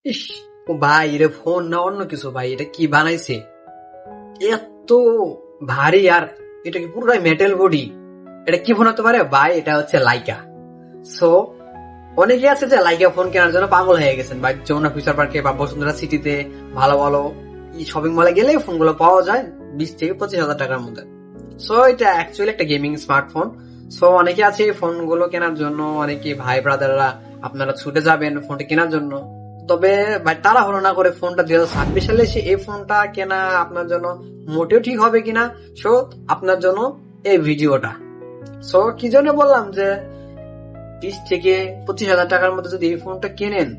ইস, ও ভাই এটা ফোন না অন্য কিছু ভাই, এটা কি বানাইছে এত ভারী, আর এটা কি পুরোটাই মেটাল বডি। এটা কি ফোন হতে পারে ভাই? এটা হচ্ছে লাইকা। সো অনেকে আছে যে লাইকা ফোন কেনার জন্য পাগল হয়ে গেছেন ভাই। যমুনা ফিউচার পার্কে বা বসুন্ধরা সিটিতে ভালো ভালো শপিং মলে গেলে ফোনগুলো পাওয়া যায় 20 থেকে 25 হাজার টাকার মধ্যে। সো এটা অ্যাকচুয়ালি একটা গেমিং স্মার্টফোন। সো অনেকে আছে এই ফোনগুলো কেনার জন্য, অনেকে ভাই ব্রাদাররা আপনারা ছুটে যাবেন ফোনটা কেনার জন্য। তবে ভাই তাড়াহুড়ো না করে ফোনটা 2026 সালে এসে এই ফোনটা কেনা আপনার জন্য মোটেও ঠিক হবে কিনা, সো আপনার জন্য এই ভিডিওটা। সো কি জন্য বললাম যে 20 থেকে 25 হাজার টাকার মধ্যে যদি এই ফোনটা কেনেন,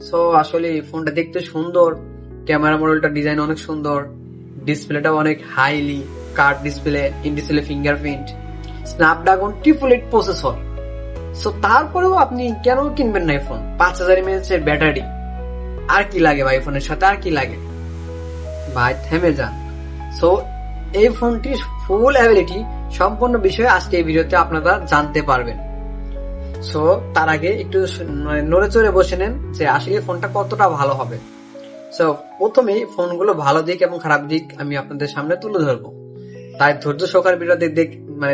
সো আসলে এই ফোনটা দেখতে সুন্দর, ক্যামেরা মডেলটা ডিজাইন অনেক সুন্দর, ডিসপ্লেটা অনেক highly curve display, in display fingerprint, Snapdragon 888 processor. So তারপরেও আপনি কেন কিনবেন না এই ফোন? 5000 mAh এর ব্যাটারি, আর কি লাগে ভাই ফোনের সাথে? আর কি লাগে ভাই? থেমে যান। সো এই ফোনটির ফুল অ্যাবিলিটি সম্পূর্ণ বিষয়ে আজকে এই ভিডিওতে আপনারা জানতে পারবেন। সো তার আগে একটু নড়ে চড়ে বসে নেন যে আসলে ফোনটা কতটা ভালো হবে। সো প্রথমেই ফোনগুলো ভালো দিক এবং খারাপ দিক আমি আপনাদের সামনে তুলে ধরবো, তাই ধৈর্য সহকারে ভিডিওতে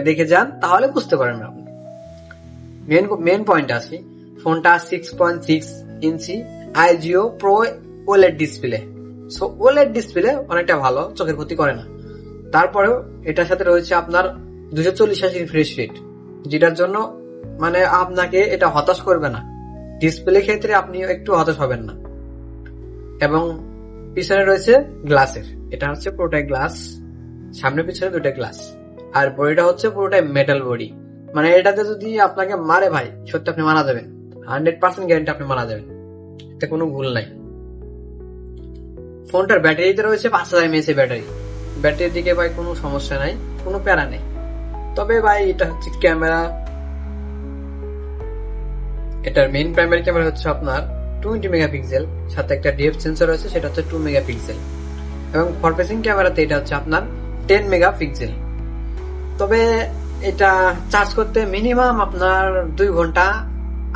দেখে যান, তাহলে বুঝতে পারবেন আপনি। মেন পয়েন্ট আসি, ফোনটা 6.6 inch iQOO pro OLED display. So OLED display অনেকটা ভালো, চোখের ক্ষতি করে না। তারপরেও এটার সাথে রয়েছে আপনার 240 Hz রিফ্রেশ রেট, যেটার জন্য মানে আপনাকে এটা হতাশ করবে না। ডিসপ্লে ক্ষেত্রে আপনি একটু হতাশ হবেন না। এবং পিছনে রয়েছে গ্লাসের, এটা হচ্ছে পুরোটাই গ্লাস, সামনে পিছনে দুটো গ্লাস। আর বডিটা হচ্ছে পুরোটাই মেটাল বডি। মানে এটাতে যদি আপনাকে মারে ভাই, সত্যি আপনি মারা যাবেন, 100% গ্যারান্টি আপনি মারা যাবেন, এতে কোনো ভুল নাই। ফোনটার ব্যাটারিতে রয়েছে 5000 mAh ব্যাটারি। ব্যাটারির দিকে ভাই কোনো সমস্যা নাই, কোনো প্যারা নেই। তবে ভাই এটা হচ্ছে ক্যামেরা, এটার মেইন প্রাইমারি ক্যামেরা হচ্ছে আপনার 20 মেগাপিক্সেল, সাথে একটা ডিএফ সেন্সর রয়েছে, সেটা হচ্ছে 2 মেগাপিক্সেল। এবং ফর ফেসিং ক্যামেরাতে এটা হচ্ছে আপনার 10 মেগাপিক্সেল। তবে এটা চার্জ করতে মিনিমাম আপনার 2 ঘন্টা,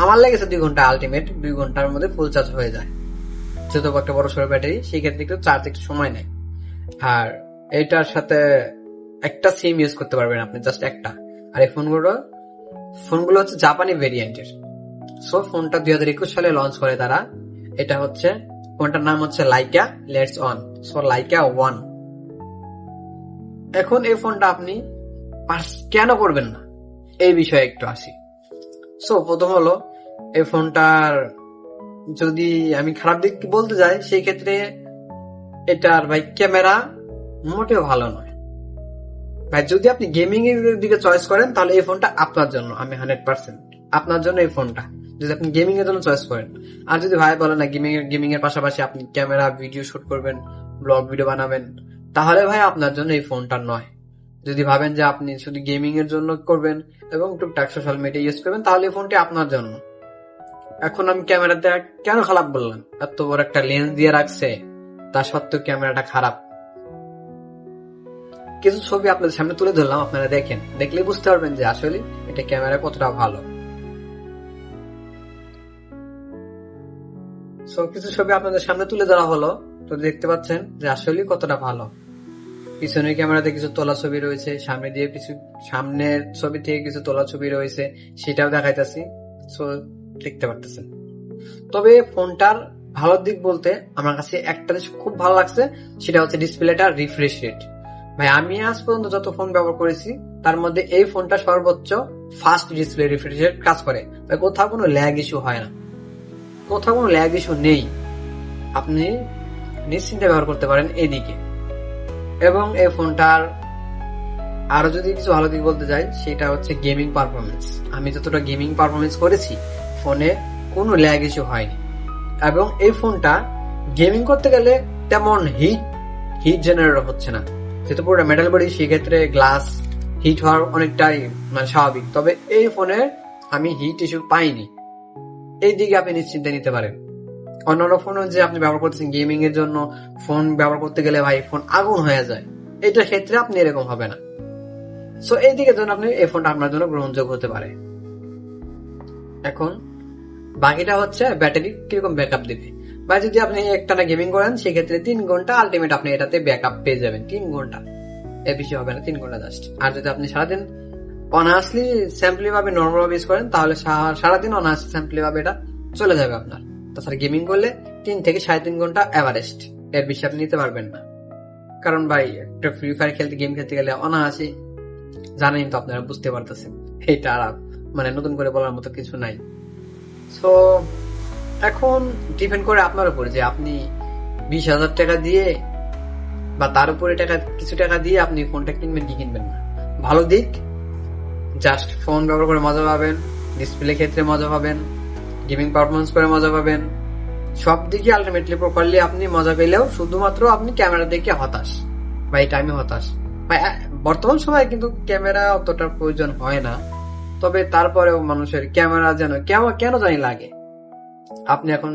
আমার লেগেছে 2 ঘন্টা, আলটিমেট 2 ঘন্টার মধ্যে ফুল চার্জ হয়ে যায়। যেহেতু একটা বড় সড়ো ব্যাটারি, সেই ক্ষেত্রে একটু চার্জ একটু সময় নেয়। আর এইটার সাথে একটা সিম ইউজ করতে পারবেন আপনি, জাস্ট একটা। আর এই ফোনগুলো হচ্ছে জাপানি ভেরিয়েন্টের। সো ফোনটা 2021 সালে লঞ্চ করে তারা। এটা হচ্ছে ফোনটার নাম হচ্ছে Laika let's on, so Laika 1। এখন এই ফোনটা আপনি কেন করবেন না, এই বিষয়ে একটু আসি। সো প্রথম হলো, এই ফোনটার যদি আমি খারাপ দিক বলতে যাই, সেই ক্ষেত্রে এটার ভাই ক্যামেরা মোটেও ভালো নয় ভাই। যদি আপনি গেমিং এর দিকে চয়েস করেন, তাহলে এই ফোনটা আপনার জন্য, আমি 100% আপনার জন্য এই ফোনটা, যদি আপনি গেমিং এর জন্য চয়েস করেন। আর যদি ভাই বলেন না গেমিং এর পাশাপাশি আপনি ক্যামেরা ভিডিও শুট করবেন, ব্লগ ভিডিও বানাবেন, তাহলে ভাই আপনার জন্য এই ফোনটা নয়। যদি ভাবেন যে আপনি শুধু গেমিং এর জন্য করবেন এবং টুকটাক সোশ্যাল মিডিয়া ইউজ করবেন, তাহলে এই ফোনটি আপনার জন্য। এখন আমি ক্যামেরাতে কেন খারাপ বললাম? এত বড় একটা লেন্স দিয়ে রাখছে, তা সত্ত্বেও ক্যামেরাটা খারাপ। কিছু ছবি আপনাদের সামনে তুলে ধরলাম, আপনারা দেখেন, দেখলে বুঝতে পারবেন যে আসলে এটা ক্যামেরা কতটা ভালো। কিছু ছবি আপনাদের সামনে তুলে ধরা হলো, তো দেখতে পাচ্ছেন যে আসলে কতটা ভালো। পিছনের ক্যামেরাতে কিছু তোলা ছবি রয়েছে, সামনের ছবি থেকে কিছু তোলা ছবি রয়েছে, সেটাও দেখাইতেছি, সো দেখতে পারতেছেন। তবে ফোনটার ভালো দিক বলতে আমার কাছে একটা জিনিস খুব ভালো লাগছে, সেটা হচ্ছে ডিসপ্লেটা রিফ্রেশ রেট। ভাই আমি আজ পর্যন্ত যত ফোন ব্যবহার করেছি, তার মধ্যে এই ফোনটা সর্বোচ্চ ফাস্ট ডিসপ্লে রিফ্রেশ রেট কাজ করে। ভাই কোথাও কোনো ল্যাগ ইস্যু হয় না, কোথাও কোনো ল্যাগ ইস্যু নেই, আপনি নিশ্চিন্তে ব্যবহার করতে পারেন এদিকে। এবং এই ফোনটার আরো যদি কিছু ভালো দিক বলতে যাই, সেটা হচ্ছে গেমিং পারফরমেন্স। আমি যতটা গেমিং পারফরমেন্স করেছি, ফোনে কোনো ল্যাগ ইস্যু হয়নি। এবং এই ফোনটা গেমিং করতে গেলে তেমন হিট জেনারেট হচ্ছে না, যেহেতু পুরোটা মেটাল বডি, সেক্ষেত্রে গ্লাস হিট হওয়ার অনেকটাই মানে স্বাভাবিক। তবে এই ফোনে আমি হিট ইস্যু পাইনি, এই দিকে আপনি নিশ্চিন্তে নিতে পারেন। অন্যান্য ফোন যে আপনি ব্যবহার করতেছেন গেমিং এর জন্য, ফোন ব্যবহার করতে গেলে ভাই ফোন আগুন হয়ে যায়, এটার ক্ষেত্রে আপনি এরকম হবে না। সো এই দিকের জন্য আপনি এই ফোনটা আপনার জন্য গ্রহণযোগ্য হতে পারে। এখন বাকিটা হচ্ছে ব্যাটারি কিরকম ব্যাকআপ দিবে। বা যদি আপনি একটানা গেমিং করেন সেক্ষেত্রে 3 ঘন্টা আলটিমেট আপনি এটাতে ব্যাকআপ পেয়ে যাবেন। 3 ঘন্টা এর বেশি হবে না, 3 ঘন্টা জাস্ট। আর যদি আপনি সারাদিন অনায়াসলি স্যাম্পলি ভাবে নর্মাল ভাবে ইউজ করেন তাহলে সারাদিন অনায়াসলি স্যাম্পলি ভাবে এটা চলে যাবে আপনার। তাছাড়া গেমিং করলে 3 থেকে 3.5 ঘন্টা এভারেস্ট, এর বেশি আপনি নিতে পারবেন না। কারণ ভাই একটা ফ্রি ফায়ার খেলতে, গেম খেলতে গেলে অনায়াসি, জানেন তো আপনারা, বুঝতে পারতেছেন, এটা আর মানে নতুন করে বলার মতো কিছু নাই। সো এখন ডিপেন্ড করে আপনার উপর যে আপনি 20,000 টাকা দিয়ে বা তার উপরে কিছু টাকা দিয়ে আপনি ফোনটা কিনবেন কি কিনবেন না। ভালো দিক, জাস্ট ফোন ব্যবহার করে মজা পাবেন, ডিসপ্লে ক্ষেত্রে মজা পাবেন, গেমিং পারফরমেন্স করে মজা পাবেন, সব দিকে আলটিমেটলি প্রপারলি আপনি মজা পেলেও শুধুমাত্র আপনি ক্যামেরা দেখে হতাশ বা এই টাইমে হতাশ। বর্তমান সময়ে কিন্তু ক্যামেরা অতটা প্রয়োজন হয় না, তবে তারপরেও মানুষের ক্যামেরা যেন কেন জানি লাগে। আপনি এখন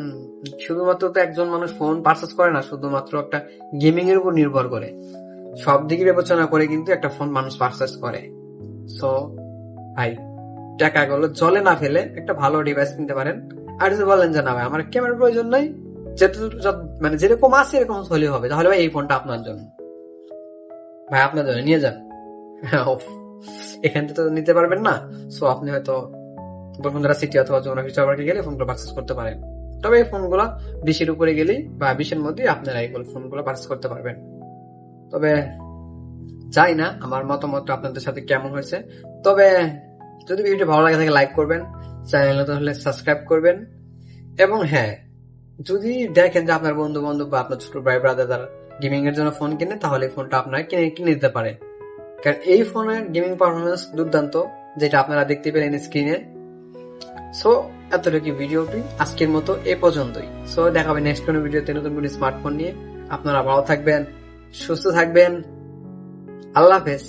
শুধুমাত্র তো একজন মানুষ ফোন পারচেজ করে না শুধুমাত্র একটা গেমিং এর উপর নির্ভর করে, সব দিকে বিবেচনা করে কিন্তু একটা ফোন মানুষ পারচেজ করে। সো ভাই টাকাগুলো জলে না ফেলে একটা ভালো ডিভাইস কিনতে পারেন। আর যদি বলেন যে না ভাই আমার ক্যামেরার প্রয়োজন নাই, মানে যেরকম আছে এরকম হলে হবে, তাহলে ভাই এই ফোনটা আপনার জন্য, ভাই আপনার জন্য নিয়ে যান। এখান থেকে তো নিতে পারবেন না, সো আপনি হয়তো বসুন্ধরা সিটি অথবা যমুনা ফিউচার পার্কে গেলে ফোনগুলো পারচেজ করতে পারেন। তবে এই ফোনগুলো 20-এর উপরে গেলেই বা 20-এর মধ্যে আপনারা এই ফোনগুলো পারচেজ করতে পারবেন। তবে জানি না আমার মতামত আপনাদের সাথে কেমন হয়েছে। তবে যদি ভিডিওটি ভালো লাগে থাকে লাইক করবেন, চ্যানেল নতুন হলে সাবস্ক্রাইব করবেন। এবং হ্যাঁ, যদি দেখেন যে আপনার বন্ধু বান্ধব বা আপনার ছোট ভাই ব্রাদার গেমিং এর জন্য ফোন কিনে, তাহলে এই ফোনটা আপনারা কিনে দিতে পারে। কারণ এই ফোনের গেমিং পারফরমেন্স দুর্দান্ত, যেটা আপনারা দেখতে পেলেন স্ক্রিনে। সো এতটুকু ভিডিওটি আজকের মতো এ পর্যন্তই। সো দেখা হবে নেক্সট কোনো ভিডিওতে নতুন কোনো স্মার্টফোন নিয়ে। আপনারা ভালো থাকবেন, সুস্থ থাকবেন, আল্লাহ হাফেজ।